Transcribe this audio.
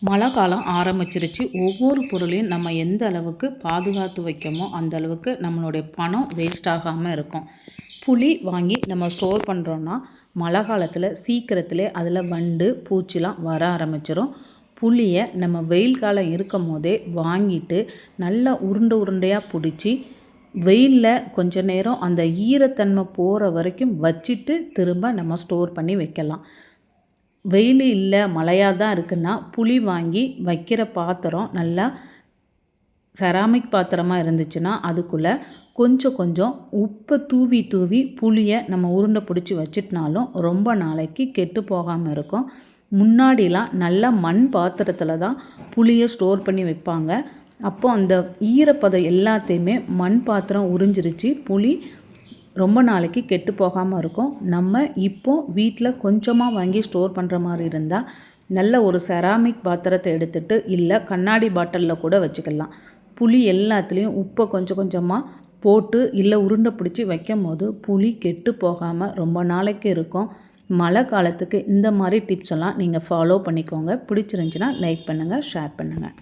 மழை காலம் ஆரம்பிச்சிருச்சு. ஒவ்வொரு பொருளையும் நம்ம எந்த அளவுக்கு பாதுகாத்து வைக்கமோ அந்த அளவுக்கு நம்மளுடைய பணம் வேஸ்ட் ஆகாமல் இருக்கும். புளி வாங்கி நம்ம ஸ்டோர் பண்ணுறோன்னா மழை காலத்தில் சீக்கிரத்திலே அதில் வண்டு பூச்சிலாம் வர ஆரம்பிச்சிடும். புளியை நம்ம வெயில் காலம் இருக்கும் போதே வாங்கிட்டு நல்லா உருண்டை உருண்டையாக பிடிச்சி வெயிலில் கொஞ்ச நேரம் அந்த ஈரத்தன்மை போகிற வரைக்கும் வச்சுட்டு திரும்ப நம்ம ஸ்டோர் பண்ணி வைக்கலாம். வெயில் இல்லை மழையாக தான் இருக்குன்னா புளி வாங்கி வைக்கிற பாத்திரம் நல்லா செராமிக் பாத்திரமாக இருந்துச்சுன்னா அதுக்குள்ளே கொஞ்சம் கொஞ்சம் உப்பை தூவி தூவி புளியை நம்ம உருண்டை பிடிச்சி வச்சிட்டினாலும் ரொம்ப நாளைக்கு கெட்டு போகாமல் இருக்கும். முன்னாடிலாம் நல்லா மண் பாத்திரத்தில் தான் புளியை ஸ்டோர் பண்ணி வைப்பாங்க. அப்போ அந்த ஈரப்பதம் எல்லாத்தையுமே மண் பாத்திரம் உறிஞ்சிருச்சு. புளி ரொம்ப நாளைக்கு கெட்டு போகாமல் இருக்கும். நம்ம இப்போது வீட்டில் கொஞ்சமாக வாங்கி ஸ்டோர் பண்ணுற மாதிரி இருந்தால் நல்ல ஒரு செராமிக் பாத்திரத்தை எடுத்துகிட்டு இல்லை கண்ணாடி பாட்டிலில் கூட வச்சுக்கலாம். புளி எல்லாத்துலேயும் உப்பை கொஞ்சம் கொஞ்சமாக போட்டு இல்லை உருண்டை பிடிச்சி வைக்கும் போது புளி கெட்டு போகாமல் ரொம்ப நாளைக்கு இருக்கும். மழை காலத்துக்கு இந்த மாதிரி டிப்ஸ் எல்லாம் நீங்கள் ஃபாலோ பண்ணிக்கோங்க. பிடிச்சிருந்துச்சின்னா லைக் பண்ணுங்கள், ஷேர் பண்ணுங்கள்.